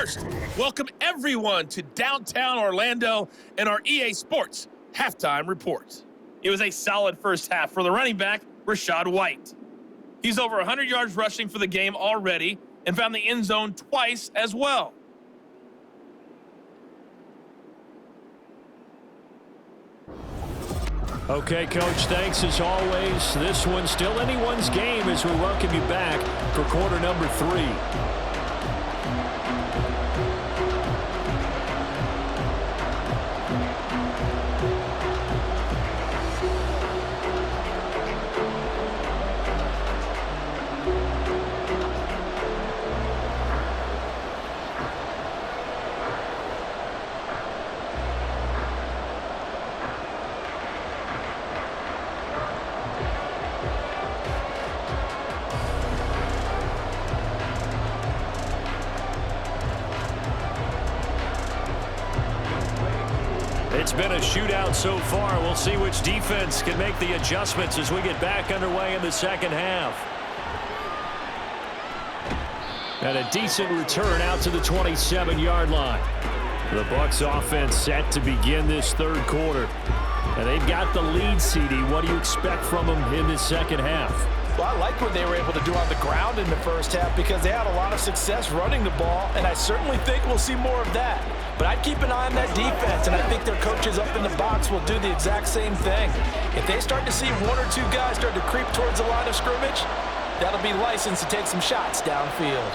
First, welcome everyone to downtown Orlando and our EA Sports Halftime Report. It was a solid first half for the running back, Rachaad White. He's over 100 yards rushing for the game already and found the end zone twice as well. Okay, Coach, thanks as always. This one's still anyone's game as we welcome you back for quarter number 3. It's been a shootout so far. We'll see which defense can make the adjustments as we get back underway in the second half. And a decent return out to the 27-yard line. The Bucs offense set to begin this third quarter. And they've got the lead, CD. What do you expect from them in the second half? Well, I like what they were able to do on the ground in the first half because they had a lot of success running the ball, and I certainly think we'll see more of that. But I'd keep an eye on that defense, and I think their coaches up in the box will do the exact same thing. If they start to see one or two guys start to creep towards the line of scrimmage, that'll be license to take some shots downfield.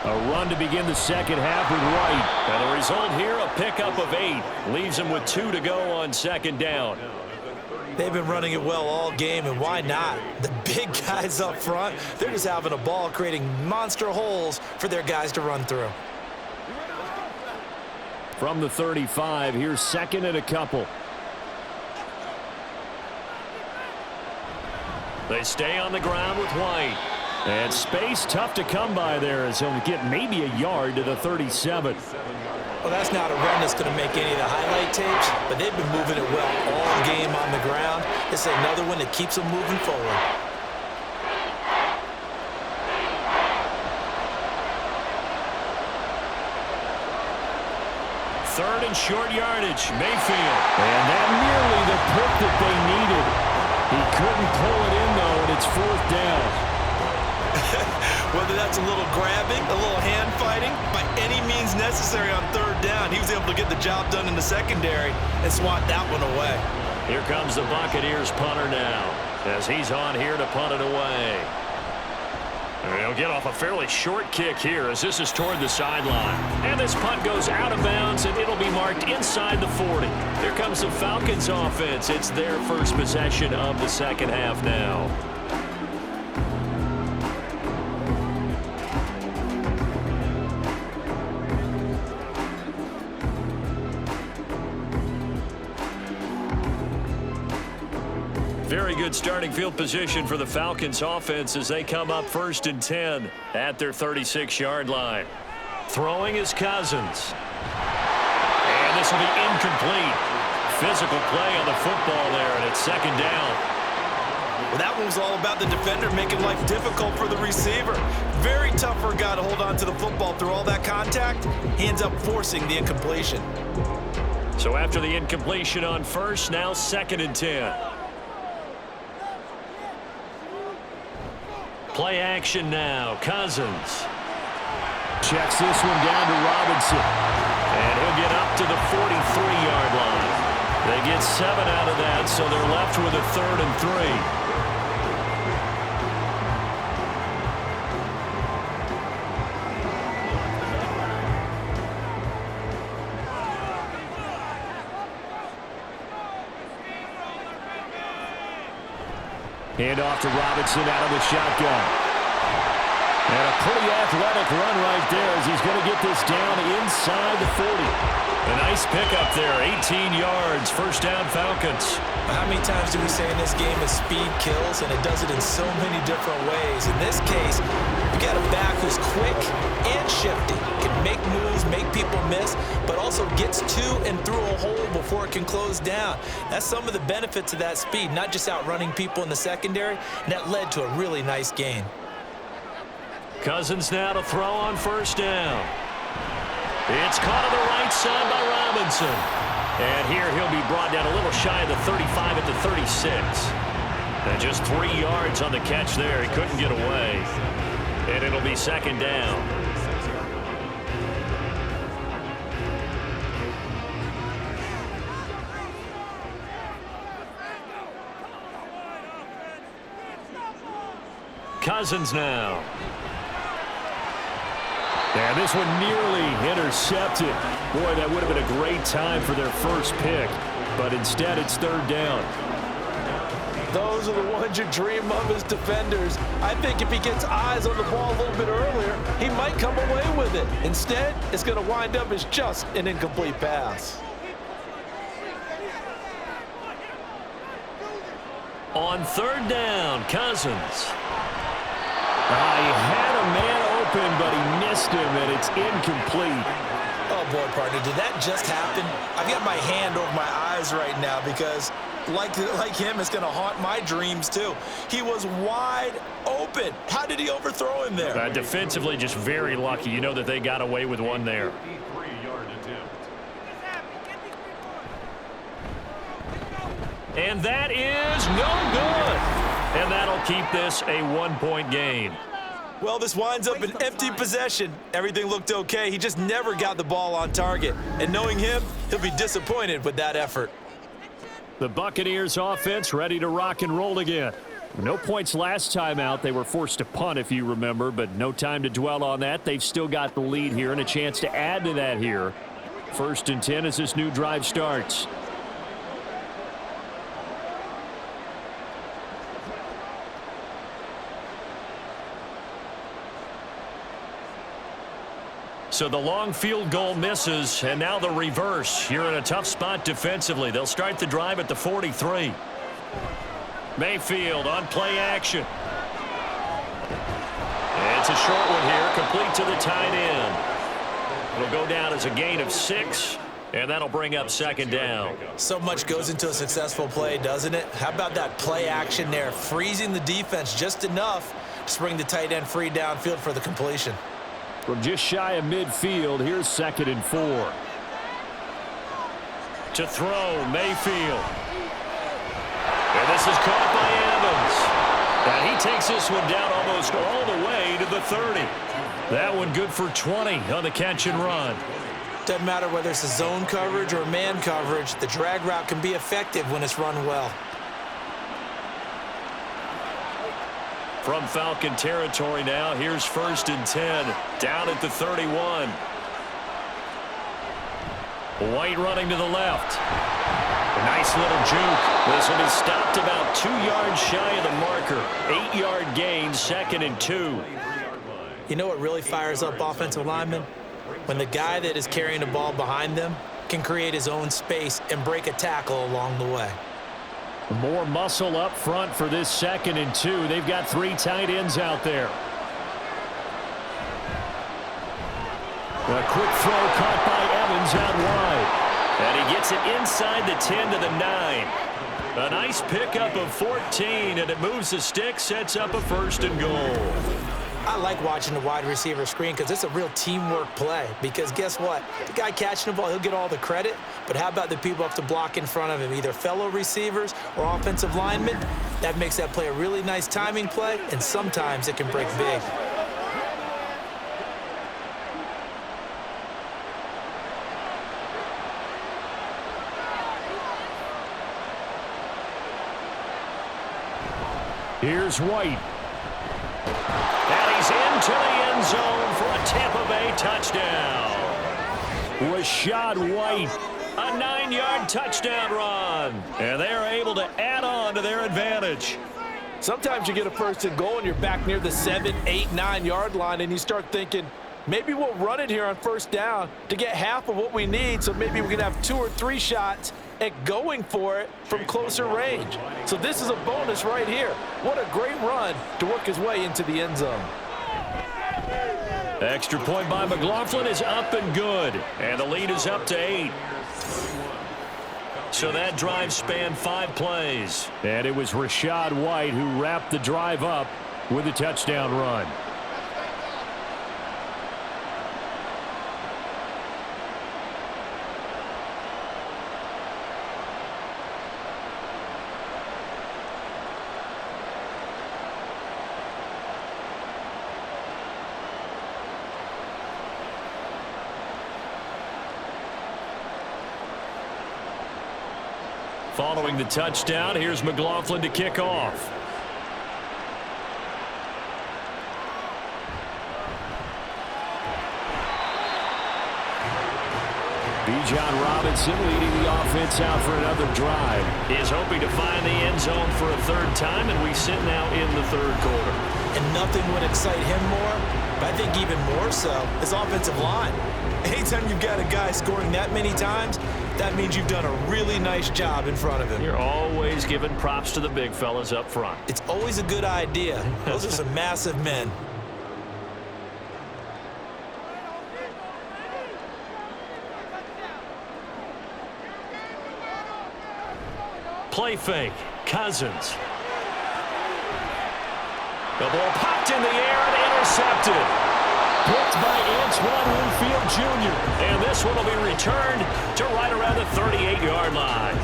A run to begin the second half with White. And the result here, a pickup of 8. Leaves him with 2 to go on second down. They've been running it well all game, and why not? The big guys up front, they're just having a ball creating monster holes for their guys to run through. From the 35, here's second and a couple. They stay on the ground with White. And space tough to come by there as he'll get maybe a yard to the 37. Well, that's not a run that's going to make any of the highlight tapes, but they've been moving it well all game on the ground. This is another one that keeps them moving forward. Third and short yardage, Mayfield. And that nearly the pick that they needed. He couldn't pull it in, though, and it's fourth down. Whether that's a little grabbing, a little hand fighting, by any means necessary on third down, he was able to get the job done in the secondary and swat that one away. Here comes the Buccaneers punter now as he's on here to punt it away. And he'll get off a fairly short kick here as this is toward the sideline. And this punt goes out of bounds, and it'll be marked inside the 40. Here comes the Falcons offense. It's their first possession of the second half now. Very good starting field position for the Falcons offense as they come up 1st and 10 at their 36-yard line. Throwing is Cousins. And this will be incomplete. Physical play on the football there, and it's second down. Well, that one was all about the defender making life difficult for the receiver. Very tough for a guy to hold on to the football through all that contact. He ends up forcing the incompletion. So after the incompletion on first, now 2nd and 10. Play action now. Cousins checks this one down to Robinson. And he'll get up to the 43-yard line. They get 7 out of that, so they're left with a 3rd and 3. Hand off to Robinson out of the shotgun. And a pretty athletic run right there as he's going to get this down inside the 40. A nice pickup there, 18 yards, first down Falcons. How many times do we say in this game that speed kills, and it does it in so many different ways? In this case, you got a back who's quick and shifty, can make moves, make people miss, but also gets to and through a hole before it can close down. That's some of the benefits of that speed, not just outrunning people in the secondary, and that led to a really nice gain. Cousins now to throw on first down. It's caught on the right side by Robinson. And here he'll be brought down a little shy of the 35 at the 36. And just 3 yards on the catch there. He couldn't get away. And it'll be second down. Cousins now. And this one nearly intercepted. Boy, that would have been a great time for their first pick. But instead, it's third down. Those are the ones you dream of as defenders. I think if he gets eyes on the ball a little bit earlier, he might come away with it. Instead, it's going to wind up as just an incomplete pass. On third down, Cousins. He had a man open, but he missed him, and it's incomplete. Oh, boy, partner, did that just happen? I've got my hand over my eyes right now because, like him, it's going to haunt my dreams, too. He was wide open. How did he overthrow him there? Defensively, just very lucky. You know that they got away with one there. And that is no good. And that'll keep this a one-point game. Well, this winds up an empty possession. Everything looked okay. He just never got the ball on target. And knowing him, he'll be disappointed with that effort. The Buccaneers offense ready to rock and roll again. No points last time out. They were forced to punt, if you remember, but no time to dwell on that. They've still got the lead here and a chance to add to that here. 1st and 10 as this new drive starts. So the long field goal misses, and now the reverse. You're in a tough spot defensively. They'll start the drive at the 43. Mayfield on play action. It's a short one here, complete to the tight end. It'll go down as a gain of 6, and that'll bring up second down. So much goes into a successful play, doesn't it? How about that play action there, freezing the defense just enough to bring the tight end free downfield for the completion. From just shy of midfield, here's 2nd and 4. To throw, Mayfield. And this is caught by Evans. And he takes this one down almost all the way to the 30. That one good for 20 on the catch and run. Doesn't matter whether it's a zone coverage or man coverage, the drag route can be effective when it's run well. From Falcon territory now, here's 1st and 10, down at the 31. White running to the left. A nice little juke. This will be stopped about 2 yards shy of the marker. 8-yard gain, 2nd and 2. You know what really fires up offensive linemen? When the guy that is carrying the ball behind them can create his own space and break a tackle along the way. More muscle up front for this 2nd and 2. They've got 3 tight ends out there. A quick throw caught by Evans out wide. And he gets it inside the 10 to the 9. A nice pickup of 14, and it moves the stick, sets up a 1st and goal. I like watching the wide receiver screen because it's a real teamwork play. Because guess what? The guy catching the ball, he'll get all the credit. But how about the people have to block in front of him, either fellow receivers or offensive linemen? That makes that play a really nice timing play, and sometimes it can break big. Here's White. And he's into the end zone for a Tampa Bay touchdown. Rashad White, a 9-yard touchdown run. And they're able to add on to their advantage. Sometimes you get a 1st and goal and you're back near the 7, 8, 9 yard line and you start thinking, maybe we'll run it here on 1st down to get half of what we need, so maybe we can have 2 or 3 shots at going for it from closer range. So this is a bonus right here. What a great run to work his way into the end zone. Extra point by McLaughlin is up and good. And the lead is up to 8. So that drive spanned 5 plays. And it was Rashad White who wrapped the drive up with a touchdown run. Following the touchdown, here's McLaughlin to kick off. Bijan Robinson leading the offense out for another drive. He is hoping to find the end zone for a third time, and we sit now in the third quarter. And nothing would excite him more, but I think even more so, his offensive line. Anytime you've got a guy scoring that many times, that means you've done a really nice job in front of him. You're always giving props to the big fellas up front. It's always a good idea. Those are some massive men. Play fake. Cousins. The ball popped in the air and intercepted. Picked by Antoine Winfield Jr. And this one will be returned to right around the 38-yard line.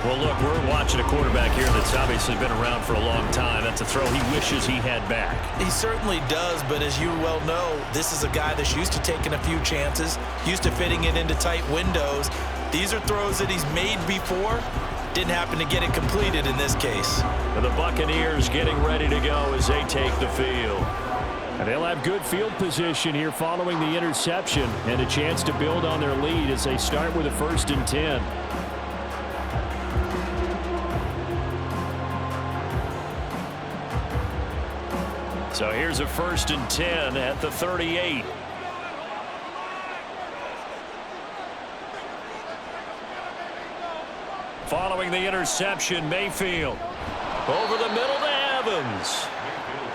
Well, look, we're watching a quarterback here that's obviously been around for a long time. That's a throw he wishes he had back. He certainly does, but as you well know, this is a guy that's used to taking a few chances, used to fitting it into tight windows. These are throws that he's made before. Didn't happen to get it completed in this case. And the Buccaneers getting ready to go as they take the field. And they'll have good field position here following the interception and a chance to build on their lead as they start with a 1st and 10. So here's a 1st and 10 at the 38. Following the interception, Mayfield over the middle to Evans.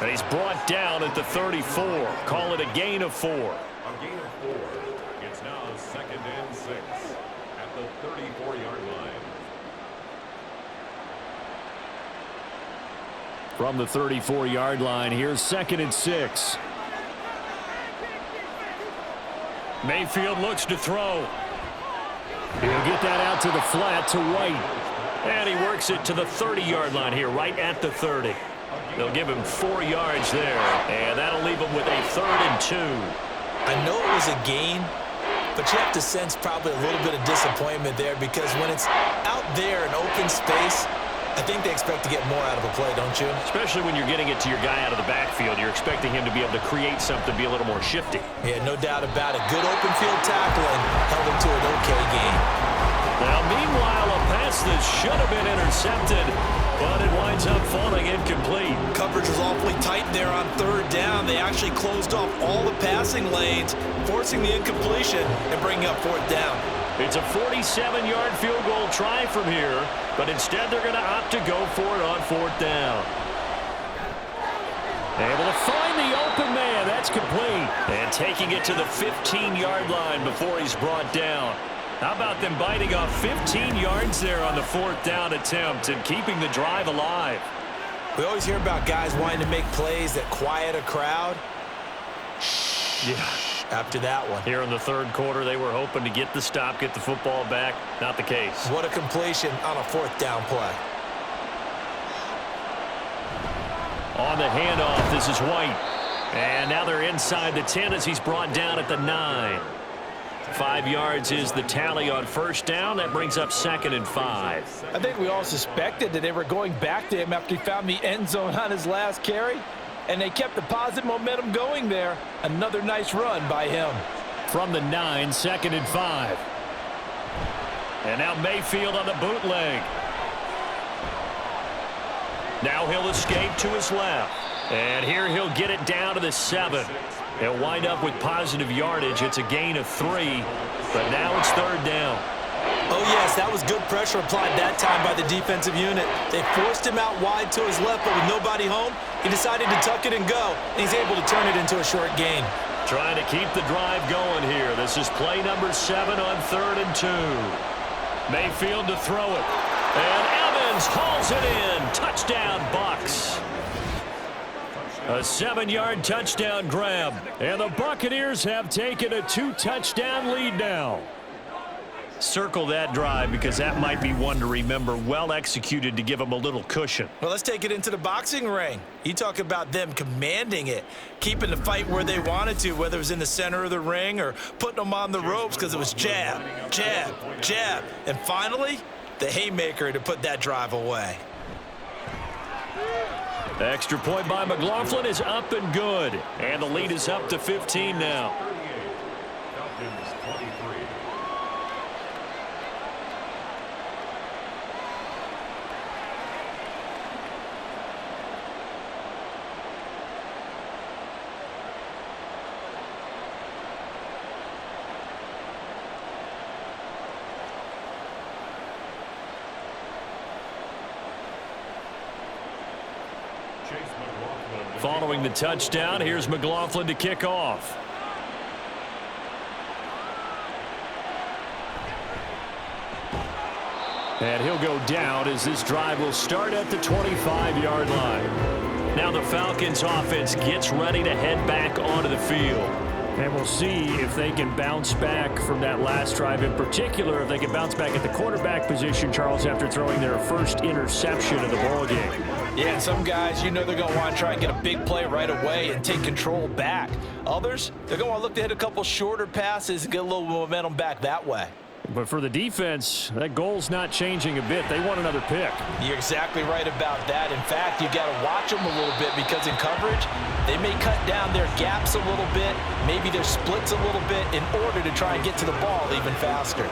And he's brought down at the 34. Call it a gain of 4. A gain of 4. It's now 2nd and 6 at the 34-yard line. From the 34-yard line, here's 2nd and 6. Mayfield looks to throw. He'll get that out to the flat to White. And he works it to the 30-yard line here, right at the 30. They'll give him 4 yards there, and that'll leave him with a 3rd and 2. I know it was a gain, but you have to sense probably a little bit of disappointment there because when it's out there in open space, I think they expect to get more out of a play, don't you? Especially when you're getting it to your guy out of the backfield. You're expecting him to be able to create something, be a little more shifty. Yeah, no doubt about it. Good open field tackling held him to an okay game. Now, meanwhile, a pass that should have been intercepted, but it winds up falling incomplete. Coverage was awfully tight there on 3rd down. They actually closed off all the passing lanes, forcing the incompletion and bringing up 4th down. It's a 47-yard field goal try from here, but instead they're going to opt to go for it on 4th down. Able to find the open man. That's complete. And taking it to the 15-yard line before he's brought down. How about them biting off 15 yards there on the 4th down attempt and keeping the drive alive? We always hear about guys wanting to make plays that quiet a crowd. Yeah. After that one. Here in the 3rd quarter, they were hoping to get the stop, get the football back. Not the case. What a completion on a 4th down play. On the handoff, this is White. And now they're inside the 10 as he's brought down at the 9. 5 yards is the tally on 1st down. That brings up 2nd and 5. I think we all suspected that they were going back to him after he found the end zone on his last carry. And they kept the positive momentum going there. Another nice run by him. From the 9, 2nd and 5. And now Mayfield on the bootleg. Now he'll escape to his left. And here he'll get it down to the 7. He'll wind up with positive yardage. It's a gain of 3. But now it's 3rd down. Oh, yes, that was good pressure applied that time by the defensive unit. They forced him out wide to his left, but with nobody home, he decided to tuck it and go, and he's able to turn it into a short gain. Trying to keep the drive going here. This is play number 7 on 3rd and 2. Mayfield to throw it. And Evans hauls it in. Touchdown, Bucs. A 7-yard touchdown grab. And the Buccaneers have taken a 2-touchdown lead now. Circle that drive because that might be one to remember. Well executed to give them a little cushion. Well, let's take it into the boxing ring. You talk about them commanding it, keeping the fight where they wanted to, whether it was in the center of the ring or putting them on the ropes because it was jab, jab, jab. And finally, the haymaker to put that drive away. The extra point by McLaughlin is up and good. And the lead is up to 15 now. Falcons 23. Following the touchdown, here's McLaughlin to kick off. And he'll go down as this drive will start at the 25-yard line. Now the Falcons offense gets ready to head back onto the field. And we'll see if they can bounce back from that last drive. In particular, if they can bounce back at the quarterback position, Charles, after throwing their first interception of the ballgame. Yeah, and some guys, you know they're going to want to try and get a big play right away and take control back. Others, they're going to want to look to hit a couple shorter passes and get a little momentum back that way. But for the defense, that goal's not changing a bit. They want another pick. You're exactly right about that. In fact, you've got to watch them a little bit because in coverage, they may cut down their gaps a little bit, maybe their splits a little bit in order to try and get to the ball even faster.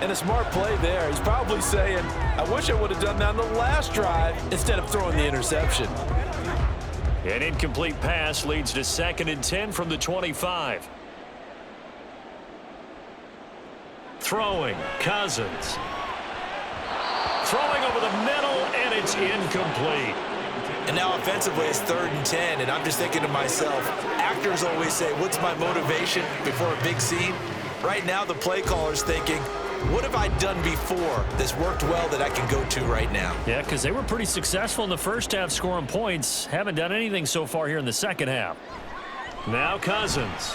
And a smart play there. He's probably saying, I wish I would have done that on the last drive instead of throwing the interception. An incomplete pass leads to 2nd and 10 from the 25. Throwing, Cousins. Throwing over the middle, and it's incomplete. And now offensively, it's 3rd and 10, and I'm just thinking to myself, actors always say, what's my motivation before a big scene? Right now, the play caller's thinking, what have I done before that's worked well that I can go to right now? Yeah, because they were pretty successful in the first half scoring points. Haven't done anything so far here in the second half. Now Cousins.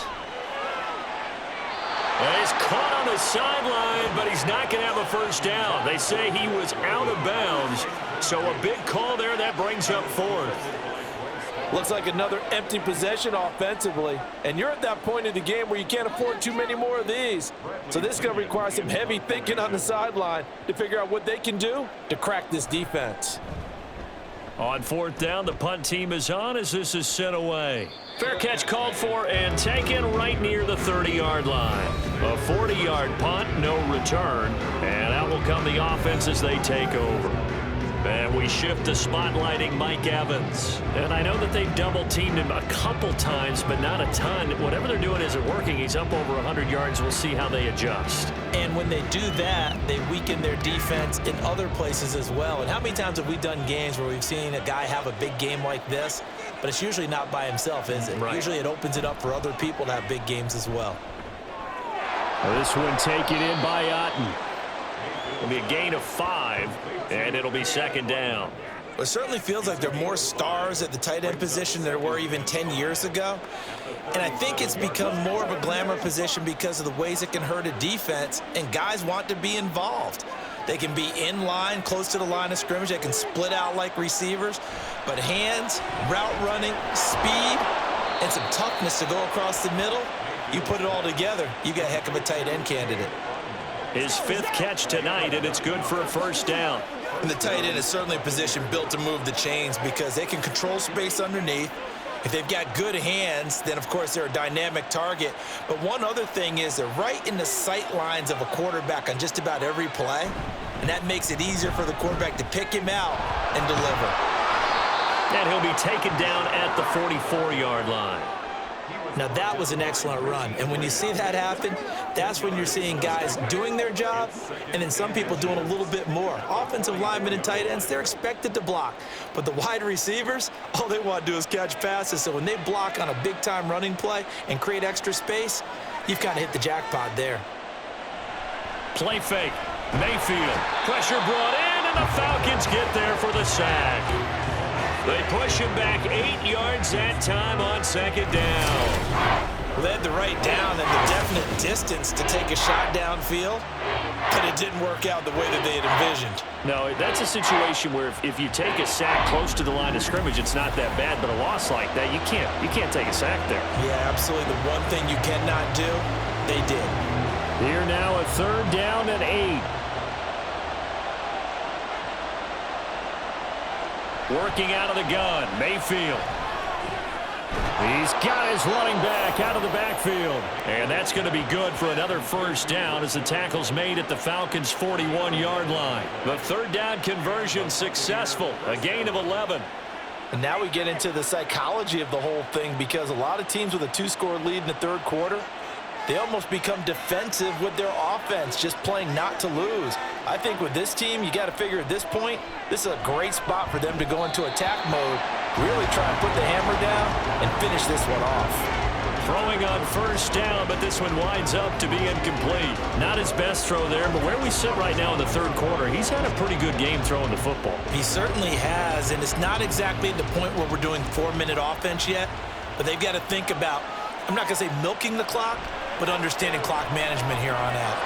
And he's caught on the sideline, but he's not going to have a first down. They say he was out of bounds, so a big call there that brings up 4th. Looks like another empty possession offensively, and you're at that point in the game where you can't afford too many more of these. So this is going to require some heavy thinking on the sideline to figure out what they can do to crack this defense. On 4th down, the punt team is on as this is sent away. Fair catch called for and taken right near the 30-yard line. A 40-yard punt, no return, and out will come the offense as they take over. And we shift to spotlighting Mike Evans. And I know that they've double-teamed him a couple times, but not a ton. Whatever they're doing isn't working. He's up over 100 yards. We'll see how they adjust. And when they do that, they weaken their defense in other places as well. And how many times have we done games where we've seen a guy have a big game like this, but it's usually not by himself, is it? Right. Usually it opens it up for other people to have big games as well. This one taken in by Otten. It'll be a gain of 5, and it'll be 2nd down. Well, it certainly feels like there are more stars at the tight end position than there were even 10 years ago. And I think it's become more of a glamour position because of the ways it can hurt a defense, and guys want to be involved. They can be in line, close to the line of scrimmage. They can split out like receivers. But hands, route running, speed, and some toughness to go across the middle, you put it all together, you got a heck of a tight end candidate. His 5th catch tonight, and it's good for a 1st down. And the tight end is certainly a position built to move the chains because they can control space underneath. If they've got good hands, then of course they're a dynamic target. But one other thing is they're right in the sight lines of a quarterback on just about every play. And that makes it easier for the quarterback to pick him out and deliver. And he'll be taken down at the 44-yard line. Now that was an excellent run. And when you see that happen, that's when you're seeing guys doing their job and then some people doing a little bit more. Offensive linemen and tight ends, they're expected to block. But the wide receivers, all they want to do is catch passes. So when they block on a big-time running play and create extra space, you've kind of hit the jackpot there. Play fake. Mayfield. Pressure brought in, and the Falcons get there for the sack. They push him back 8 yards that time on 2nd down. Well, they had the right down and the definite distance to take a shot downfield, but it didn't work out the way that they had envisioned. No, that's a situation where if you take a sack close to the line of scrimmage, it's not that bad, but a loss like that, you can't take a sack there. Yeah, absolutely. The one thing you cannot do, they did. Here now a 3rd down and 8. Working out of the gun, Mayfield. He's got his running back out of the backfield. And that's going to be good for another first down as the tackle's made at the Falcons' 41-yard line. The third down conversion successful, a gain of 11. And now we get into the psychology of the whole thing, because a lot of teams with a 2-score lead in the third quarter, they almost become defensive with their offense, just playing not to lose. I think with this team, you got to figure at this point, this is a great spot for them to go into attack mode, really try and put the hammer down and finish this one off. Throwing on first down, but this one winds up to be incomplete. Not his best throw there, but where we sit right now in the third quarter, he's had a pretty good game throwing the football. He certainly has, and it's not exactly the point where we're doing 4-minute offense yet, but they've got to think about, I'm not going to say milking the clock, but understanding clock management here on out.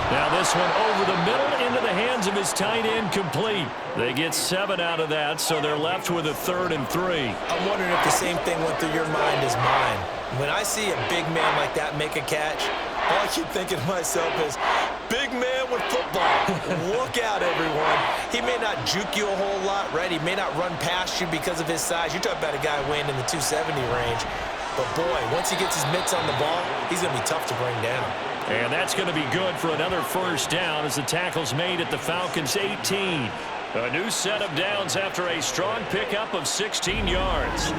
Now this one over the middle into the hands of his tight end, complete. They get 7 out of that, so they're left with a 3rd and 3. I'm wondering if the same thing went through your mind as mine. When I see a big man like that make a catch, all I keep thinking to myself is, big man with football. Look out, everyone. He may not juke you a whole lot, right? He may not run past you because of his size. You're talking about a guy weighing in the 270 range. But, boy, once he gets his mitts on the ball, he's going to be tough to bring down. And that's going to be good for another first down as the tackle's made at the Falcons' 18. A new set of downs after a strong pickup of 16 yards.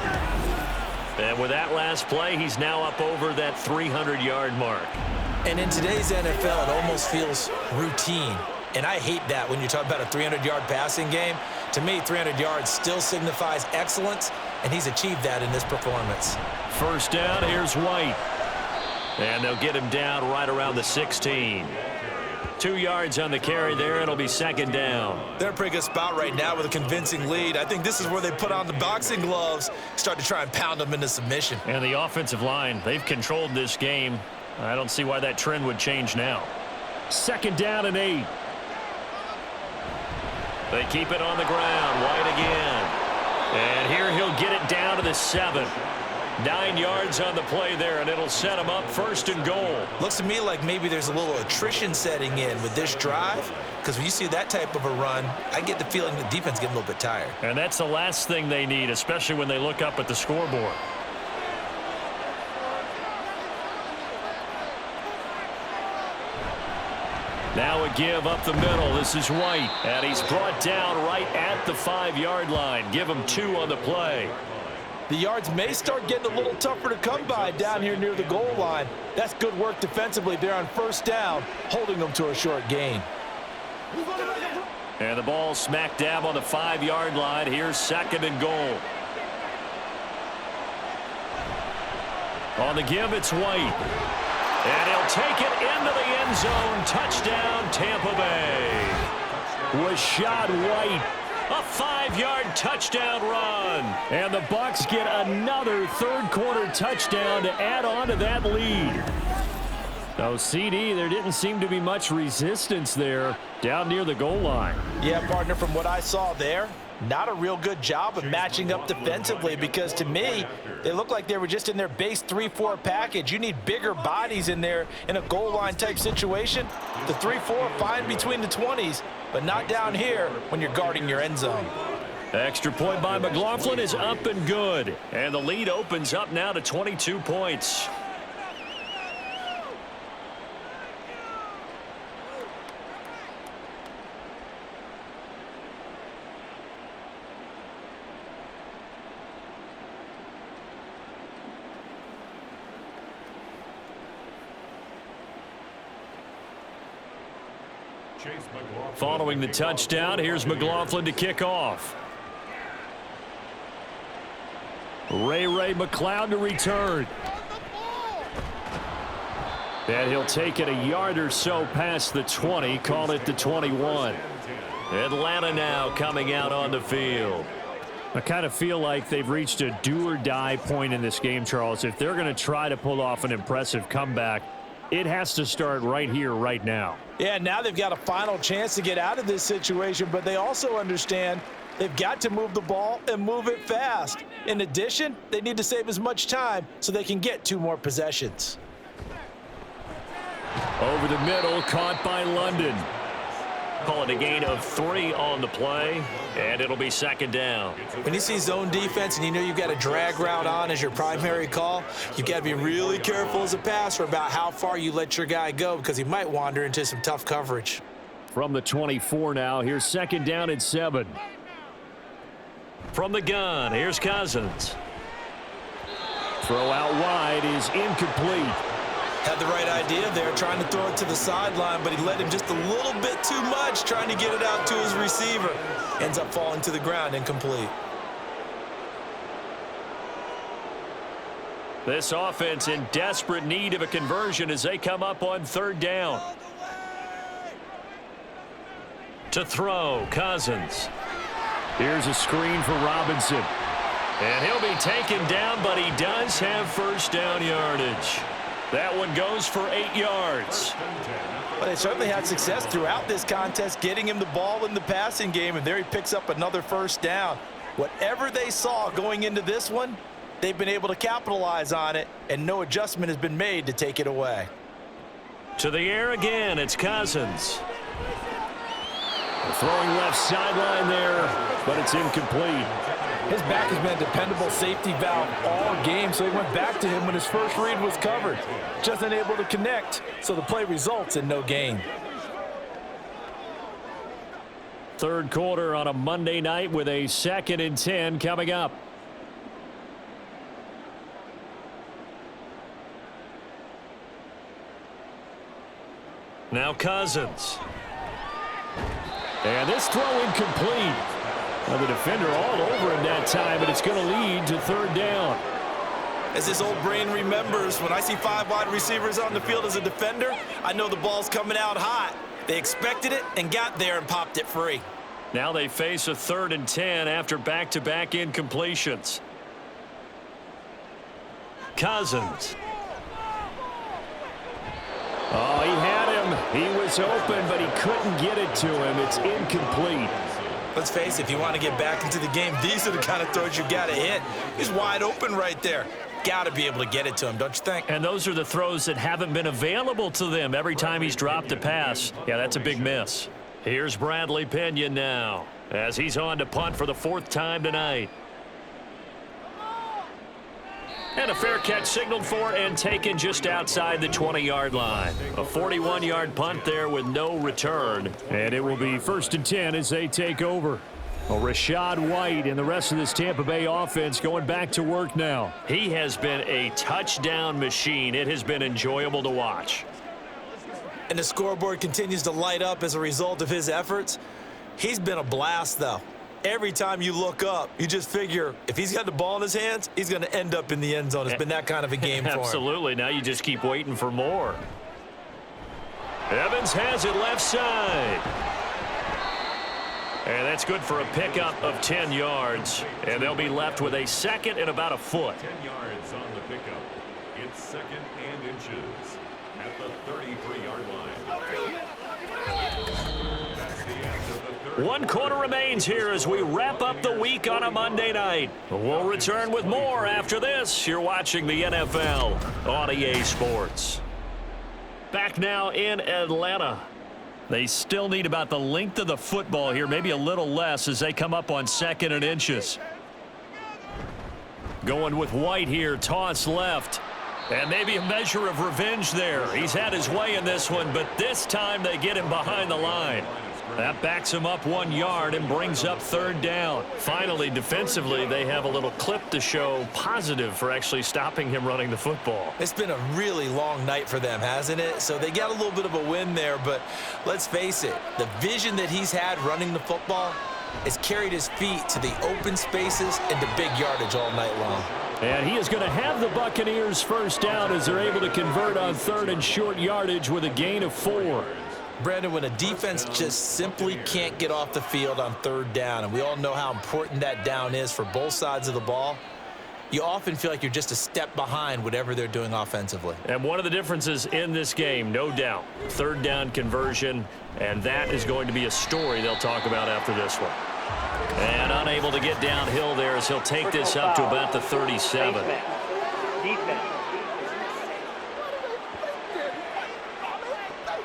And with that last play, he's now up over that 300-yard mark. And in today's NFL, it almost feels routine. And I hate that when you talk about a 300-yard passing game. To me, 300 yards still signifies excellence, and he's achieved that in this performance. First down, here's White. And they'll get him down right around the 16. 2 yards on the carry there. It'll be second down. They're in a pretty good spot right now with a convincing lead. I think this is where they put on the boxing gloves, start to try and pound them into submission. And the offensive line, they've controlled this game. I don't see why that trend would change now. Second down and 8. They keep it on the ground. White again. And here he'll get it down to the 7. 9 yards on the play there, and it'll set him up 1st and goal. Looks to me like maybe there's a little attrition setting in with this drive, because when you see that type of a run, I get the feeling the defense getting a little bit tired. And that's the last thing they need, especially when they look up at the scoreboard. Now a give up the middle. This is White, and he's brought down right at the 5-yard line. Give him 2 on the play. The yards may start getting a little tougher to come by down here near the goal line. That's good work defensively there on first down, holding them to a short gain. And the ball smack dab on the 5-yard line. Here's 2nd and goal. On the give, it's White. And he'll take it into the end zone. Touchdown, Tampa Bay. Rashad White. A 5-yard touchdown run. And the Bucs get another third-quarter touchdown to add on to that lead. No, CD, there didn't seem to be much resistance there down near the goal line. Yeah, partner, from what I saw there, not a real good job of matching up defensively, because to me, they look like they were just in their base 3-4 package. You need bigger bodies in there in a goal line type situation. The 3-4 fine between the 20s, but not down here when you're guarding your end zone. The extra point by McLaughlin is up and good. And the lead opens up now to 22 points. Following the touchdown, here's McLaughlin to kick off. Ray McLeod to return. And he'll take it a yard or so past the 20, call it the 21. Atlanta now coming out on the field. I kind of feel like they've reached a do-or-die point in this game, Charles. If they're going to try to pull off an impressive comeback, it has to start right here, right now. Yeah, now they've got a final chance to get out of this situation, but they also understand they've got to move the ball and move it fast. In addition, they need to save as much time so they can get 2 more possessions. Over the middle, caught by London. Call it a gain of 3 on the play. And it'll be second down. When you see zone defense and you know you've got a drag route on as your primary call, you've got to be really careful as a passer about how far you let your guy go because he might wander into some tough coverage. From the 24 now, here's second down and 7. From the gun, here's Cousins. Throw out wide is incomplete. Had the right idea there, trying to throw it to the sideline, but he let him just a little bit too much, trying to get it out to his receiver. Ends up falling to the ground, incomplete. This offense in desperate need of a conversion as they come up on third down. To throw, Cousins. Here's a screen for Robinson. And he'll be taken down, but he does have first down yardage. That one goes for 8 yards. Well, they certainly had success throughout this contest, getting him the ball in the passing game, and there he picks up another first down. Whatever they saw going into this one, they've been able to capitalize on it, and no adjustment has been made to take it away. To the air again, it's Cousins. Throwing left sideline there, but it's incomplete. His back has been a dependable safety valve all game, so he went back to him when his first read was covered. Just unable to connect, so the play results in no gain. Third quarter on a Monday night with a 2nd and 10 coming up. Now Cousins. And this throw incomplete. Well, the defender all over him that time, but it's going to lead to third down. As his old brain remembers, when I see 5 wide receivers on the field as a defender, I know the ball's coming out hot. They expected it and got there and popped it free. Now they face a 3rd and 10 after back-to-back incompletions. Cousins. Oh, he had him. He was open, but he couldn't get it to him. It's incomplete. Let's face it, if you want to get back into the game, these are the kind of throws you got to hit. He's wide open right there. Got to be able to get it to him, don't you think? And those are the throws that haven't been available to them every time he's dropped a pass. Yeah, that's a big miss. Here's Bradley Pinion now as he's on to punt for the 4th time tonight. And a fair catch signaled for and taken just outside the 20-yard line. A 41-yard punt there with no return. And it will be 1st and 10 as they take over. Well, Rachaad White and the rest of this Tampa Bay offense going back to work now. He has been a touchdown machine. It has been enjoyable to watch. And the scoreboard continues to light up as a result of his efforts. He's been a blast, though. Every time you look up, you just figure if he's got the ball in his hands, he's going to end up in the end zone. It's been that kind of a game for him. Absolutely. Now you just keep waiting for more. Evans has it left side. And that's good for a pickup of 10 yards. And they'll be left with a 2nd and about a foot. 10 yards on the pickup. It's 2nd and inches at the 33-yard line. 1 quarter remains here as we wrap up the week on a Monday night. We'll return with more after this. You're watching the NFL on EA Sports. Back now in Atlanta. They still need about the length of the football here, maybe a little less as they come up on 2nd and inches. Going with White here, toss left. And maybe a measure of revenge there. He's had his way in this one, but this time they get him behind the line. That backs him up 1 yard and brings up 3rd down. Finally, defensively, they have a little clip to show positive for actually stopping him running the football. It's been a really long night for them, hasn't it? So they got a little bit of a win there, but let's face it, the vision that he's had running the football has carried his feet to the open spaces and to big yardage all night long. And he is going to have the Buccaneers first down as they're able to convert on 3rd and short yardage with a gain of 4. Brandon, when a defense just simply can't get off the field on 3rd down, and we all know how important that down is for both sides of the ball, you often feel like you're just a step behind whatever they're doing offensively. And one of the differences in this game, no doubt, 3rd down conversion, and that is going to be a story they'll talk about after this one. And unable to get downhill there as he'll take this up to about the 37.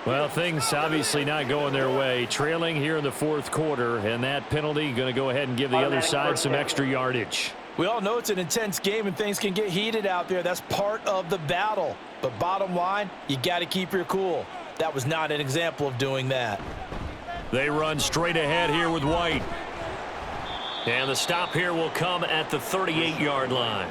Well, things obviously not going their way. Trailing here in the fourth quarter, and that penalty going to go ahead and give the other side some extra yardage. We all know it's an intense game and things can get heated out there. That's part of the battle. But bottom line, you got to keep your cool. That was not an example of doing that. They run straight ahead here with White. And the stop here will come at the 38-yard line.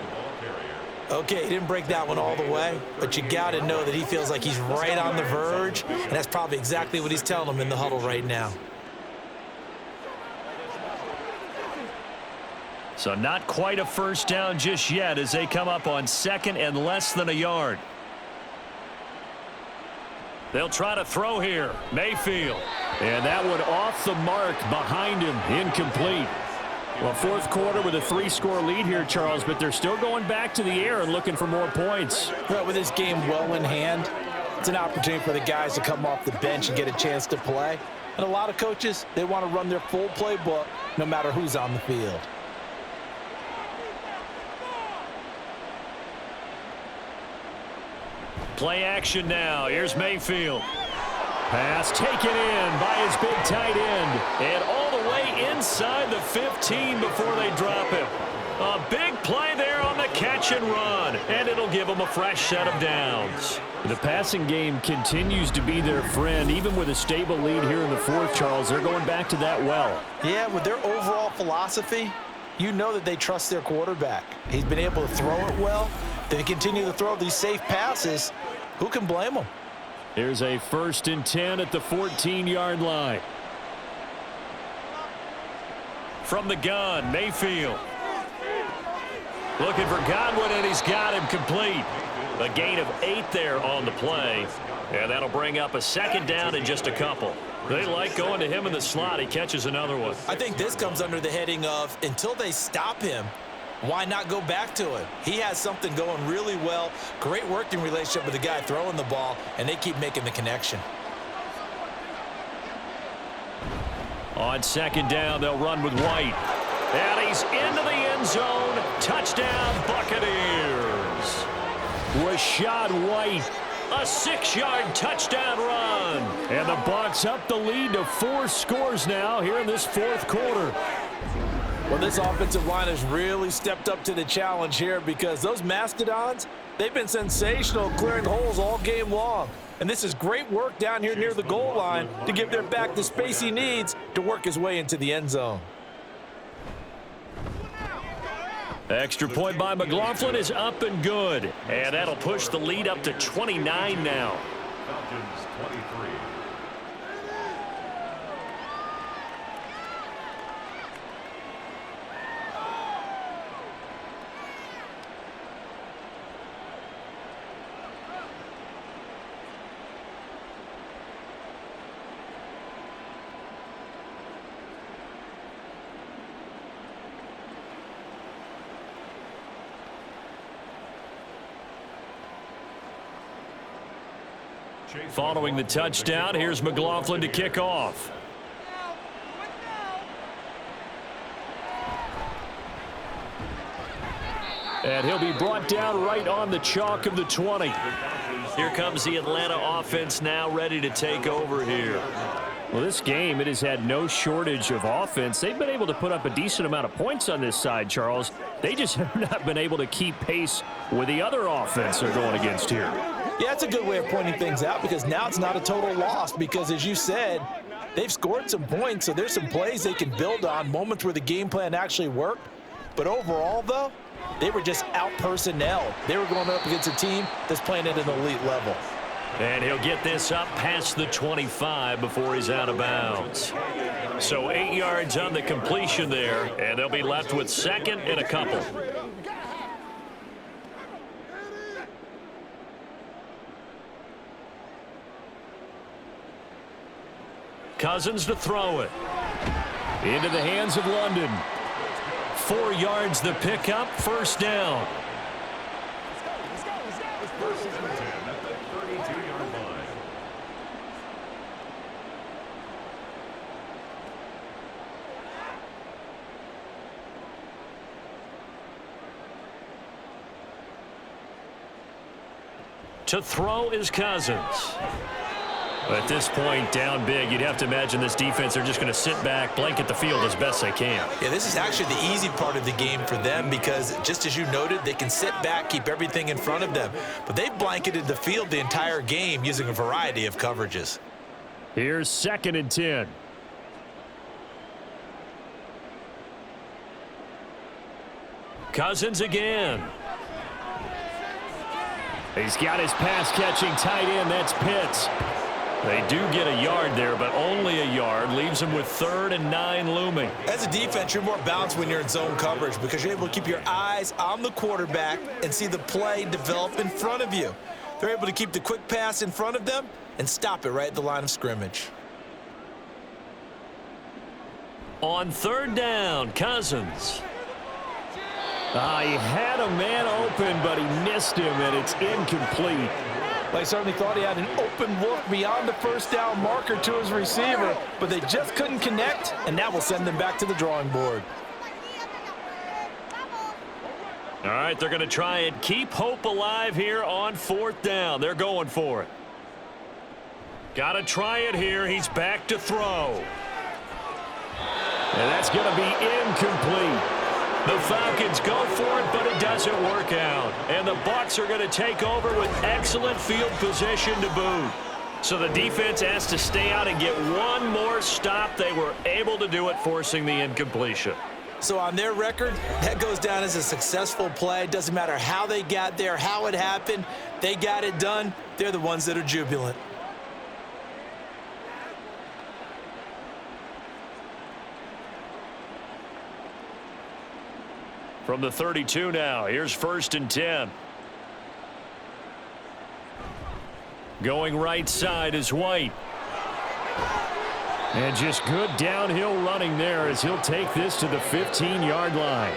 Okay, he didn't break that one all the way, but you got to know that he feels like he's right on the verge, and that's probably exactly what he's telling them in the huddle right now. So not quite a first down just yet as they come up on second and less than a yard. They'll try to throw here. Mayfield. And that one off the mark behind him. Incomplete. Well, fourth quarter with a 3-score lead here, Charles, but they're still going back to the air and looking for more points. Well, with this game well in hand, it's an opportunity for the guys to come off the bench and get a chance to play. And a lot of coaches, they want to run their full playbook no matter who's on the field. Play action now. Here's Mayfield. Pass taken in by his big tight end. And all the way inside the 15 before they drop him. A big play there on the catch and run. And it'll give them a fresh set of downs. The passing game continues to be their friend. Even with a stable lead here in the fourth, Charles, they're going back to that well. Yeah, with their overall philosophy, you know that they trust their quarterback. He's been able to throw it well. They continue to throw these safe passes. Who can blame them? Here's a 1st and 10 at the 14-yard line. From the gun, Mayfield. Looking for Godwin, and he's got him complete. A gain of 8 there on the play. And that'll bring up a 2nd down in just a couple. They like going to him in the slot. He catches another one. I think this comes under the heading of until they stop him, why not go back to him? He has something going really well. Great working relationship with the guy throwing the ball, and they keep making the connection. On 2nd down, they'll run with White. And he's into the end zone. Touchdown, Buccaneers. Rashad White, a 6-yard touchdown run. And the Bucs up the lead to 4 scores now here in this fourth quarter. Well, this offensive line has really stepped up to the challenge here because those Mastodons, they've been sensational clearing holes all game long. And this is great work down here near the goal line to give their back the space he needs to work his way into the end zone. Extra point by McLaughlin is up and good. And that'll push the lead up to 29 now. Falcons 23. Following the touchdown, here's McLaughlin to kick off. And he'll be brought down right on the chalk of the 20. Here comes the Atlanta offense now ready to take over here. Well, this game, it has had no shortage of offense. They've been able to put up a decent amount of points on this side, Charles. They just have not been able to keep pace with the other offense they're going against here. Yeah, it's a good way of pointing things out because now it's not a total loss because, as you said, they've scored some points, so there's some plays they can build on, moments where the game plan actually worked. But overall, though, they were just out-personnel. They were going up against a team that's playing at an elite level. And he'll get this up past the 25 before he's out of bounds. So 8 yards on the completion there, and they'll be left with 2nd and a couple. Cousins to throw it. Into the hands of London. 4 yards the pickup, 1st down. First and 10 at the 32-yard line. To throw is Cousins. At this point, down big, you'd have to imagine this defense, they're just going to sit back, blanket the field as best they can. Yeah, this is actually the easy part of the game for them because, just as you noted, they can sit back, keep everything in front of them. But they've blanketed the field the entire game using a variety of coverages. Here's 2nd and 10. Cousins again. He's got his pass-catching tight end. That's Pitts. They do get a yard there, but only a yard. Leaves them with 3rd and 9 looming. As a defense, you're more balanced when you're in zone coverage because you're able to keep your eyes on the quarterback and see the play develop in front of you. They're able to keep the quick pass in front of them and stop it right at the line of scrimmage. On 3rd down, Cousins. He had a man open, but he missed him, and it's incomplete. They certainly thought he had an open look beyond the first down marker to his receiver, but they just couldn't connect, and that will send them back to the drawing board. All right, they're going to try and keep hope alive here on 4th down. They're going for it. Got to try it here. He's back to throw. And that's going to be incomplete. The Falcons go for it, but it doesn't work out. And the Bucs are going to take over with excellent field position to boot. So the defense has to stay out and get one more stop. They were able to do it, forcing the incompletion. So on their record, that goes down as a successful play. It doesn't matter how they got there, how it happened. They got it done. They're the ones that are jubilant. From the 32 now, here's 1st and 10. Going right side is White. And just good downhill running there as he'll take this to the 15-yard line.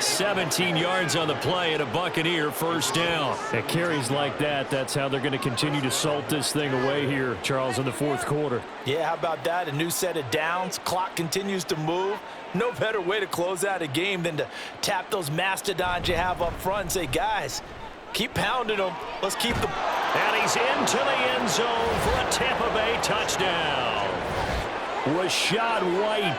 17 yards on the play and a Buccaneer 1st down. At carries like that, that's how they're going to continue to salt this thing away here, Charles, in the 4th quarter. Yeah, how about that? A new set of downs. Clock continues to move. No better way to close out a game than to tap those mastodons you have up front and say, guys, keep pounding them. Let's keep them. And he's into the end zone for a Tampa Bay touchdown. Rashad White,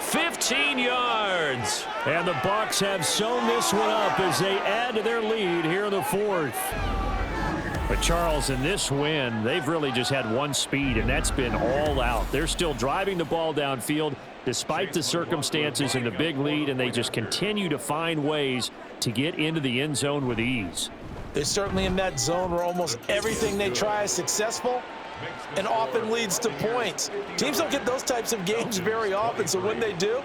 15 yards. And the Bucs have sewn this one up as they add to their lead here in the 4th. But Charles, in this win, they've really just had one speed, and that's been all out. They're still driving the ball downfield despite the circumstances and the big lead, and they just continue to find ways to get into the end zone with ease. They're certainly in that zone where almost everything they try is successful and often leads to points. Teams don't get those types of games very often, so when they do,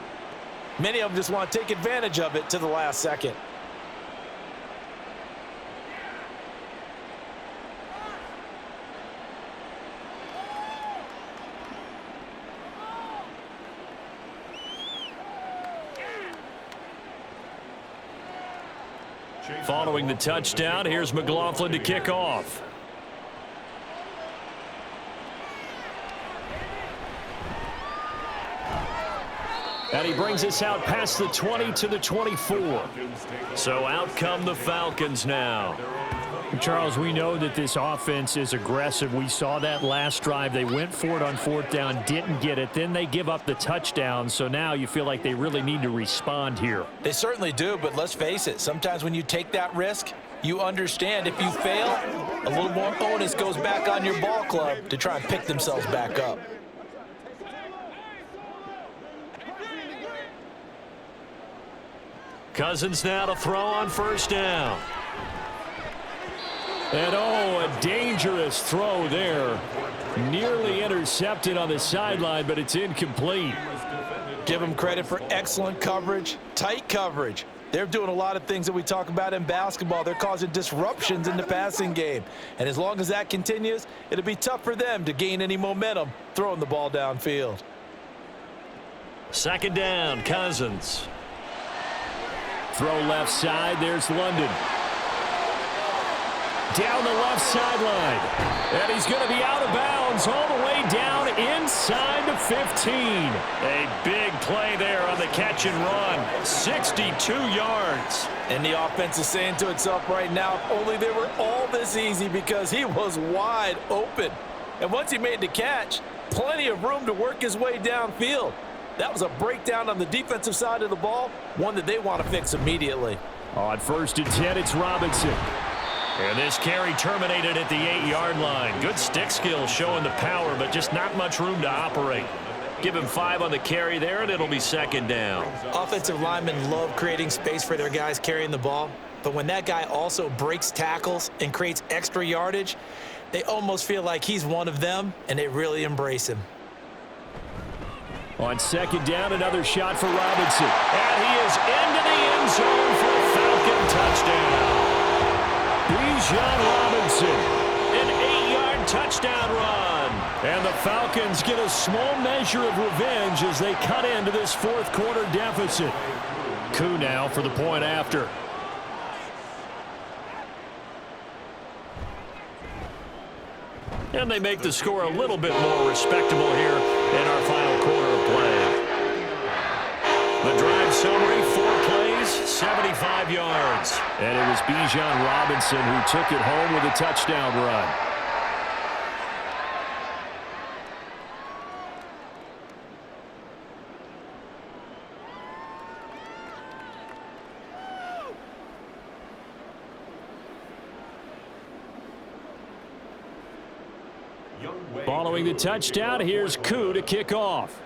many of them just want to take advantage of it to the last second. Following the touchdown, here's McLaughlin to kick off. And he brings us out past the 20 to the 24. So out come the Falcons now. Charles, we know that this offense is aggressive. We saw that last drive. They went for it on 4th down, didn't get it. Then they give up the touchdown. So now you feel like they really need to respond here. They certainly do, but let's face it. Sometimes when you take that risk, you understand if you fail, a little more onus goes back on your ball club to try and pick themselves back up. Cousins now to throw on 1st down. And a dangerous throw there. Nearly intercepted on the sideline, but it's incomplete. Give them credit for excellent coverage, tight coverage. They're doing a lot of things that we talk about in basketball. They're causing disruptions in the passing game. And as long as that continues, it'll be tough for them to gain any momentum throwing the ball downfield. 2nd down, Cousins. Throw left side, there's London. Down the left sideline. And he's going to be out of bounds all the way down inside the 15. A big play there on the catch and run. 62 yards. And the offense is saying to itself right now, if only they were all this easy because he was wide open. And once he made the catch, plenty of room to work his way downfield. That was a breakdown on the defensive side of the ball, one that they want to fix immediately. On 1st and 10, it's Robinson. And this carry terminated at the 8-yard line. Good stick skills showing the power, but just not much room to operate. Give him 5 on the carry there, and it'll be 2nd down. Offensive linemen love creating space for their guys carrying the ball, but when that guy also breaks tackles and creates extra yardage, they almost feel like he's one of them, and they really embrace him. On 2nd down, another shot for Robinson. And he is into the end zone for a Falcon touchdown. Bijan Robinson, an 8-yard touchdown run. And the Falcons get a small measure of revenge as they cut into this 4th quarter deficit. Koo now for the point after. And they make the score a little bit more respectable here in our final quarter of play. The drive summary, 4 plays, 75 yards. And it was Bijan Robinson who took it home with a touchdown run. Following the touchdown, here's Koo to kick off.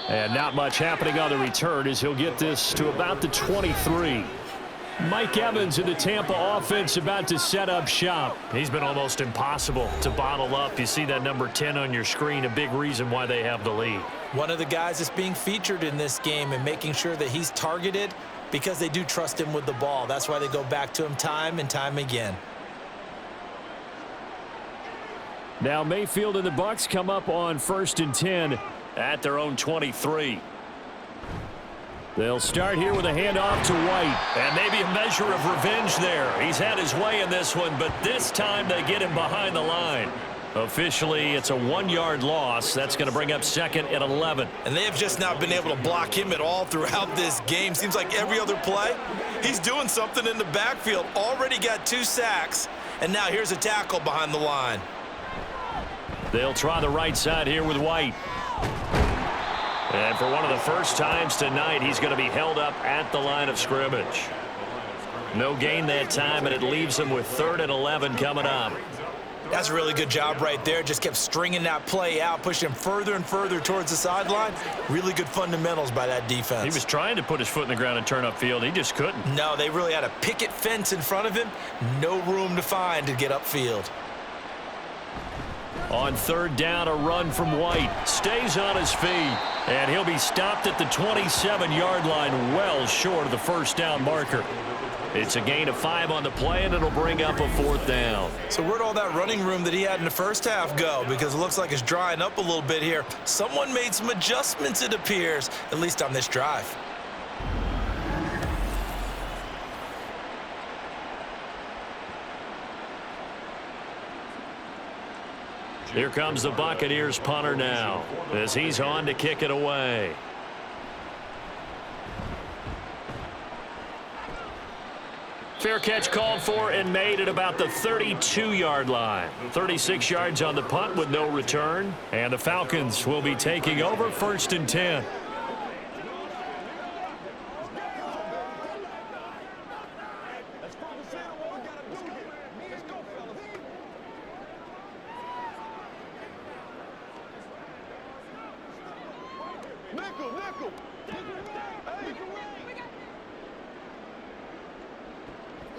And not much happening on the return as he'll get this to about the 23. Mike Evans in the Tampa offense about to set up shop. He's been almost impossible to bottle up. You see that number 10 on your screen, a big reason why they have the lead. One of the guys that's being featured in this game and making sure that he's targeted because they do trust him with the ball. That's why they go back to him time and time again. Now Mayfield and the Bucs come up on 1st and 10 at their own 23. They'll start here with a handoff to White. And maybe a measure of revenge there. He's had his way in this one, but this time they get him behind the line. Officially, it's a 1-yard loss. That's going to bring up 2nd and 11. And they have just not been able to block him at all throughout this game. Seems like every other play, he's doing something in the backfield. Already got 2 sacks, and now here's a tackle behind the line. They'll try the right side here with White. And for one of the first times tonight, he's going to be held up at the line of scrimmage. No gain that time, and it leaves him with 3rd and 11 coming up. That's a really good job right there. Just kept stringing that play out, pushing him further and further towards the sideline. Really good fundamentals by that defense. He was trying to put his foot in the ground and turn upfield. He just couldn't. No, they really had a picket fence in front of him. No room to find to get upfield. On 3rd down, a run from White. Stays on his feet. And he'll be stopped at the 27-yard line, well short of the 1st down marker. It's a gain of 5 on the play, and it'll bring up a 4th down. So where'd all that running room that he had in the first half go? Because it looks like it's drying up a little bit here. Someone made some adjustments, it appears, at least on this drive. Here comes the Buccaneers punter now as he's on to kick it away. Fair catch called for and made at about the 32-yard line. 36 yards on the punt with no return. And the Falcons will be taking over 1st and 10.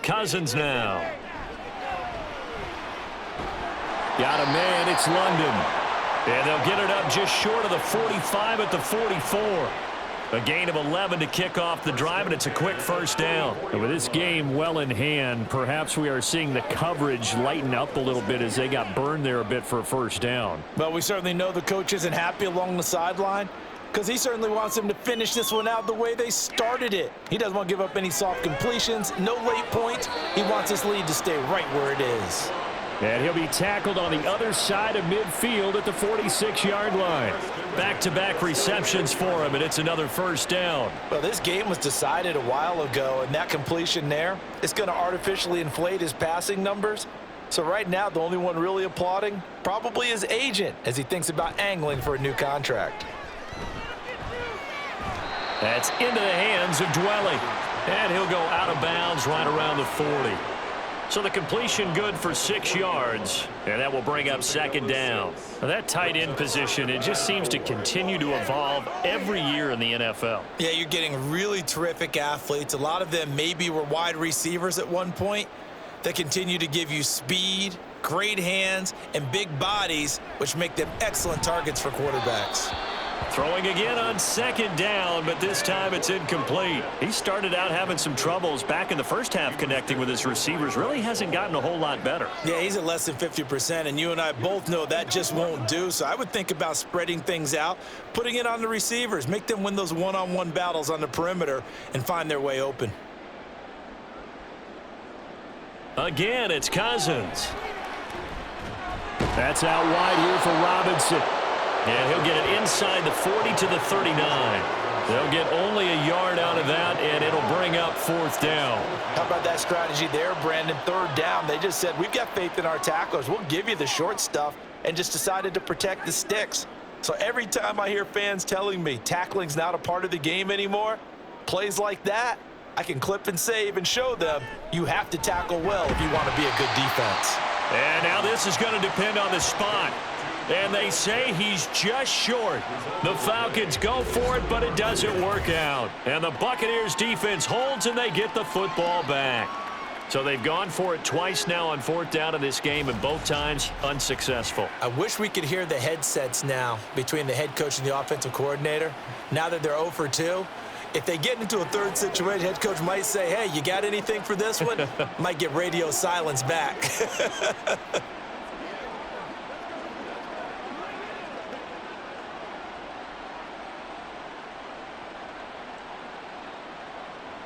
Cousins now. Got a man, it's London. And they'll get it up just short of the 45 at the 44. A gain of 11 to kick off the drive, and it's a quick 1st down. And with this game well in hand, perhaps we are seeing the coverage lighten up a little bit as they got burned there a bit for a 1st down. Well, we certainly know the coach isn't happy along the sideline, because he certainly wants them to finish this one out the way they started it. He doesn't want to give up any soft completions, no late points. He wants his lead to stay right where it is. And he'll be tackled on the other side of midfield at the 46-yard line. Back-to-back receptions for him, and it's another first down. Well, this game was decided a while ago, and that completion there is going to artificially inflate his passing numbers. So right now, the only one really applauding probably his agent as he thinks about angling for a new contract. That's into the hands of Dwelly. And he'll go out of bounds right around the 40. So the completion good for 6 yards, and that will bring up second down. Now that tight end position, it just seems to continue to evolve every year in the NFL. Yeah, you're getting really terrific athletes. A lot of them maybe were wide receivers at one point that continue to give you speed, great hands, and big bodies, which make them excellent targets for quarterbacks. Throwing again on second down, but this time it's incomplete. He started out having some troubles back in the first half connecting with his receivers. Really hasn't gotten a whole lot better. Yeah, he's at less than 50%, and you and I both know that just won't do. So I would think about spreading things out, putting it on the receivers, make them win those one-on-one battles on the perimeter and find their way open. Again, it's Cousins. That's out wide here for Robinson. And he'll get it inside the 40 to the 39. They'll get only a yard out of that, and it'll bring up fourth down. How about that strategy there, Brandon? Third down. They just said, we've got faith in our tacklers. We'll give you the short stuff, and just decided to protect the sticks. So every time I hear fans telling me tackling's not a part of the game anymore, plays like that, I can clip and save and show them you have to tackle well if you want to be a good defense. And now this is going to depend on the spot. And they say he's just short. The Falcons go for it, but it doesn't work out. And the Buccaneers defense holds, and they get the football back. So they've gone for it twice now on fourth down in this game, and both times unsuccessful. I wish we could hear the headsets now between the head coach and the offensive coordinator. Now that they're 0 for 2, if they get into a third situation, head coach might say, hey, you got anything for this one? Might get radio silence back.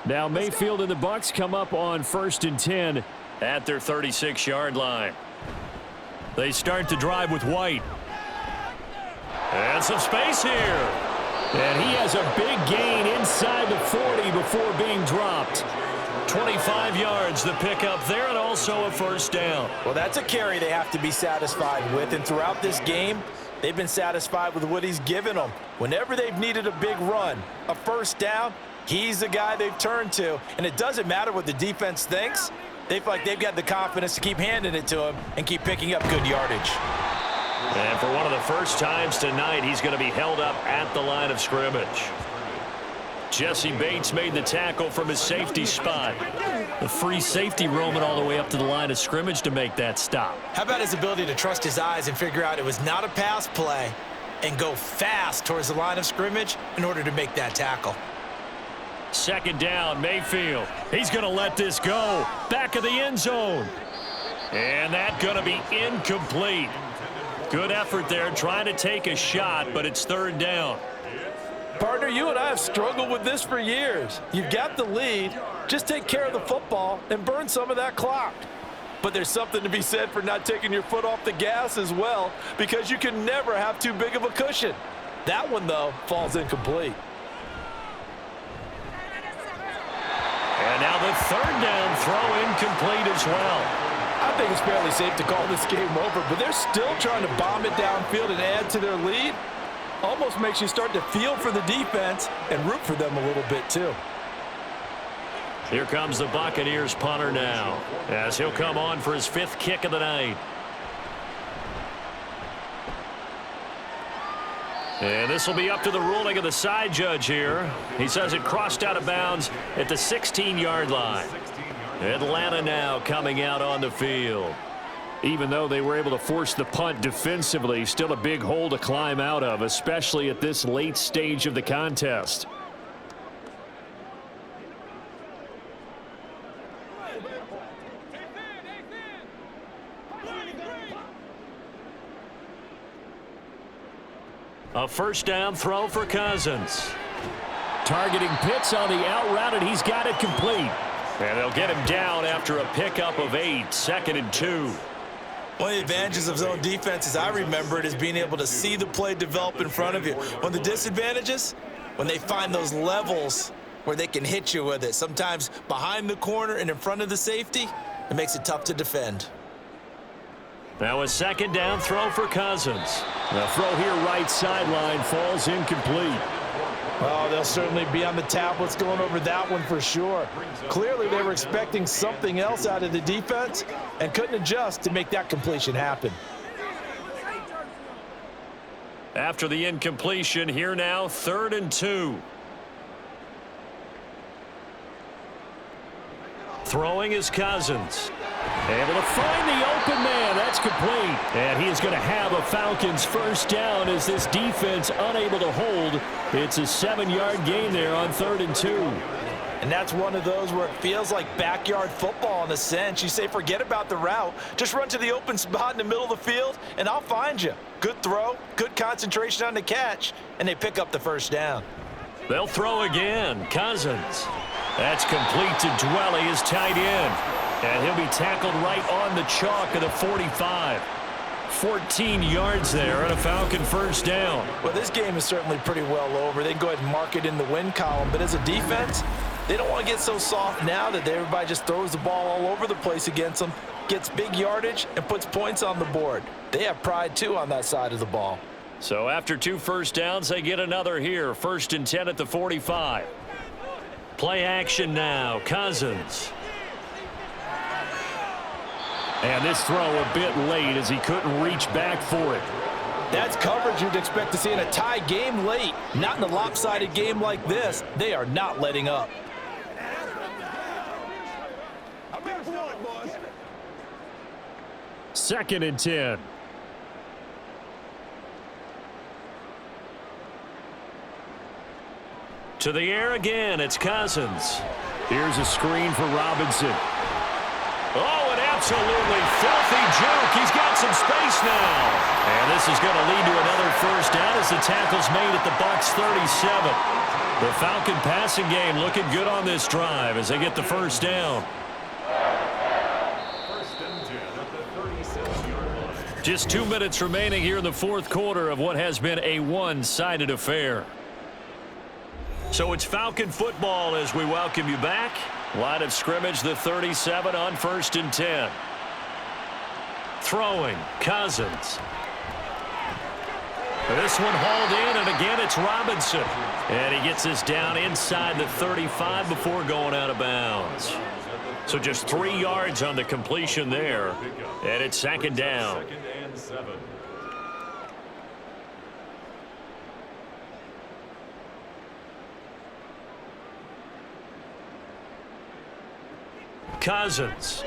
Now Mayfield and the Bucs come up on 1st and 10 at their 36-yard line. They start the drive with White. And some space here. And he has a big gain inside the 40 before being dropped. 25 yards the pickup there, and also a first down. Well, that's a carry they have to be satisfied with. And throughout this game, they've been satisfied with what he's given them. Whenever they've needed a big run, a first down, he's the guy they've turned to. And it doesn't matter what the defense thinks. They feel like they've got the confidence to keep handing it to him and keep picking up good yardage. And for one of the first times tonight, he's going to be held up at the line of scrimmage. Jesse Bates made the tackle from his safety spot. The free safety roaming all the way up to the line of scrimmage to make that stop. How about his ability to trust his eyes and figure out it was not a pass play and go fast towards the line of scrimmage in order to make that tackle. Second down, Mayfield. He's going to let this go. Back of the end zone. And that's going to be incomplete. Good effort there trying to take a shot, but it's third down. Partner, you and I have struggled with this for years. You've got the lead. Just take care of the football and burn some of that clock. But there's something to be said for not taking your foot off the gas as well, because you can never have too big of a cushion. That one, though, falls incomplete. And now the third down throw incomplete as well. I think it's fairly safe to call this game over, but they're still trying to bomb it downfield and add to their lead. Almost makes you start to feel for the defense and root for them a little bit too. Here comes the Buccaneers punter now, as he'll come on for his 5th kick of the night. And this will be up to the ruling of the side judge here. He says it crossed out of bounds at the 16-yard line. Atlanta now coming out on the field. Even though they were able to force the punt defensively, still a big hole to climb out of, especially at this late stage of the contest. A first down throw for Cousins. Targeting Pitts on the out route, and he's got it complete. And they'll get him down after a pickup of 8, 2nd and 2. One of the advantages of zone defense, as I remember it, is being able to see the play develop in front of you. One of the disadvantages, when they find those levels where they can hit you with it, sometimes behind the corner and in front of the safety, it makes it tough to defend. Now a second down throw for Cousins. The throw here right sideline falls incomplete. Oh, they'll certainly be on the tablets going over that one for sure. Clearly, they were expecting something else out of the defense and couldn't adjust to make that completion happen. After the incompletion, here now, 3rd and 2. Throwing is Cousins. Able to find the open man. That's complete. And he is going to have a Falcons first down as this defense unable to hold. It's a 7-yard gain there on 3rd and 2. And that's one of those where it feels like backyard football in a sense. You say forget about the route. Just run to the open spot in the middle of the field, and I'll find you. Good throw, good concentration on the catch, and they pick up the first down. They'll throw again. Cousins. That's complete to Dwelly, his tight end. And he'll be tackled right on the chalk of the 45. 14 yards there and a Falcon first down. Well, this game is certainly pretty well over. They can go ahead and mark it in the win column. But as a defense, they don't want to get so soft now that everybody just throws the ball all over the place against them, gets big yardage, and puts points on the board. They have pride, too, on that side of the ball. So after 2 first downs, they get another here. 1st and 10 at the 45. Play action now. Cousins. And this throw a bit late as he couldn't reach back for it. That's coverage you'd expect to see in a tie game late. Not in a lopsided game like this. They are not letting up. Second and 10. To the air again, it's Cousins. Here's a screen for Robinson. Oh, an absolutely filthy juke. He's got some space now. And this is going to lead to another first down as the tackle's made at the Bucs 37. The Falcon passing game looking good on this drive as they get the first down. Just 2 minutes remaining here in the 4th quarter of what has been a one-sided affair. So it's Falcon football as we welcome you back. Line of scrimmage, the 37 on 1st and 10. Throwing, Cousins. This one hauled in, and again it's Robinson. And he gets this down inside the 35 before going out of bounds. So just 3 yards on the completion there. And it's 2nd down. 2nd and 7. Cousins.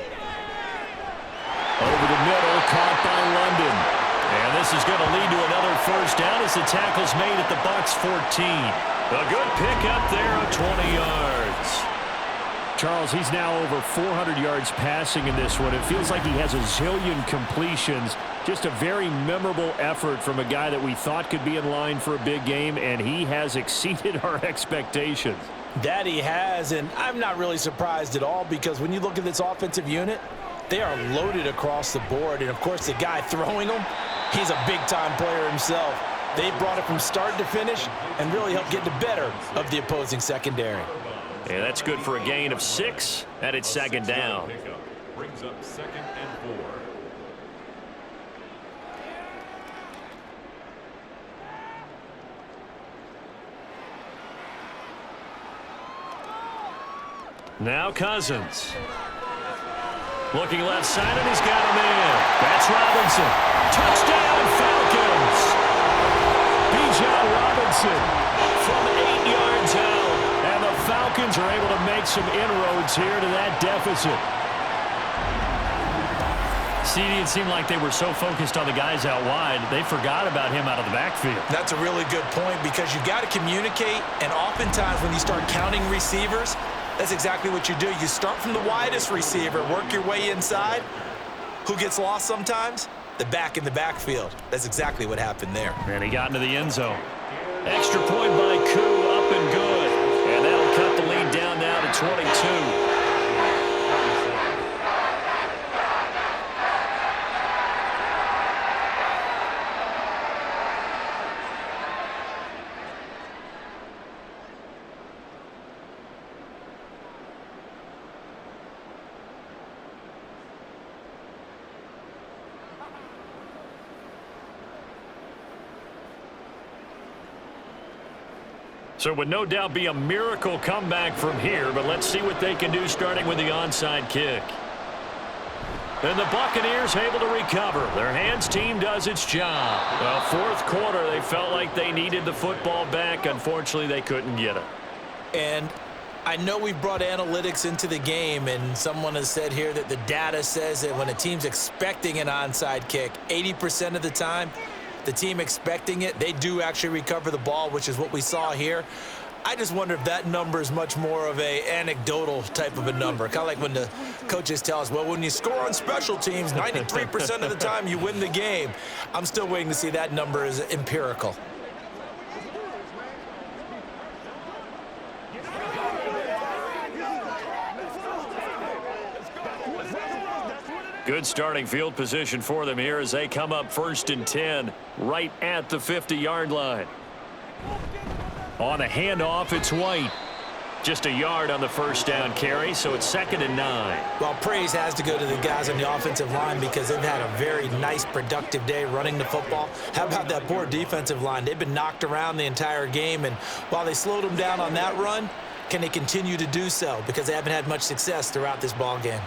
Over the middle, caught by London. And this is going to lead to another first down as the tackle's made at the Bucs 14. A good pickup there of 20 yards. Charles, he's now over 400 yards passing in this one. It feels like he has a zillion completions. Just a very memorable effort from a guy that we thought could be in line for a big game, and he has exceeded our expectations. That he has, and I'm not really surprised at all because when you look at this offensive unit, they are loaded across the board. And, of course, the guy throwing them, he's a big-time player himself. They brought it from start to finish and really helped get the better of the opposing secondary. And that's good for a gain of 6, and it's 2nd down. Brings up 2nd and 4. Now Cousins. Looking left side, and he's got him in. That's Robinson. Touchdown, Falcons. Bijan Robinson from 8 yards out. And the Falcons are able to make some inroads here to that deficit. CD, it seemed like they were so focused on the guys out wide, they forgot about him out of the backfield. That's a really good point because you got to communicate, and oftentimes when you start counting receivers, that's exactly what you do. You start from the widest receiver, work your way inside. Who gets lost sometimes? The back in the backfield. That's exactly what happened there. And he got into the end zone. Extra point by Koo, up and good. And that'll cut the lead down now to 22. So it would no doubt be a miracle comeback from here, but let's see what they can do starting with the onside kick. And the Buccaneers able to recover. Their hands team does its job. Well, fourth quarter, they felt like they needed the football back. Unfortunately, they couldn't get it. And I know we brought analytics into the game, and someone has said here that the data says that when a team's expecting an onside kick, 80% of the time, the team expecting it, they do actually recover the ball, which is what we saw here. I just wonder if that number is much more of a anecdotal type of a number. Kind of like when the coaches tell us, well, when you score on special teams, 93% of the time you win the game. I'm still waiting to see that number is empirical. Good starting field position for them here as they come up 1st and 10 right at the 50-yard line. On a handoff, it's White. Just a yard on the first down carry, so it's 2nd and 9. Well, praise has to go to the guys on the offensive line because they've had a very nice, productive day running the football. How about that poor defensive line? They've been knocked around the entire game, and while they slowed them down on that run, can they continue to do so? Because they haven't had much success throughout this ball game.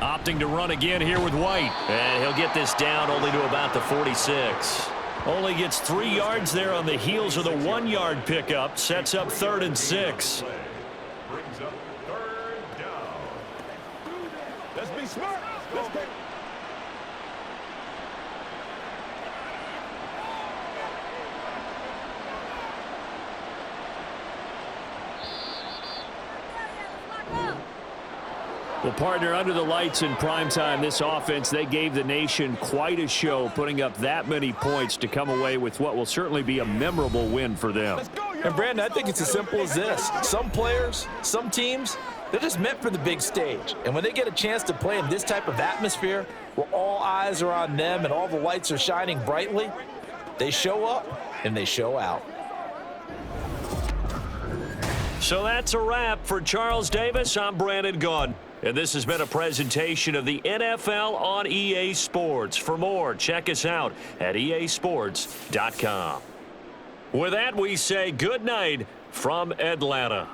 Opting to run again here with White. And he'll get this down only to about the 46. Only gets 3 yards there on the heels of the 1-yard pickup. Sets up 3rd and 6. Brings up 3rd down. Let's be smart. Let's pick. Well, partner, under the lights in primetime, this offense, they gave the nation quite a show, putting up that many points to come away with what will certainly be a memorable win for them. And, Brandon, I think it's as simple as this. Some players, some teams, they're just meant for the big stage. And when they get a chance to play in this type of atmosphere where all eyes are on them and all the lights are shining brightly, they show up and they show out. So that's a wrap for Charles Davis. I'm Brandon Gaudin. And this has been a presentation of the NFL on EA Sports. For more, check us out at easports.com. With that, we say good night from Atlanta.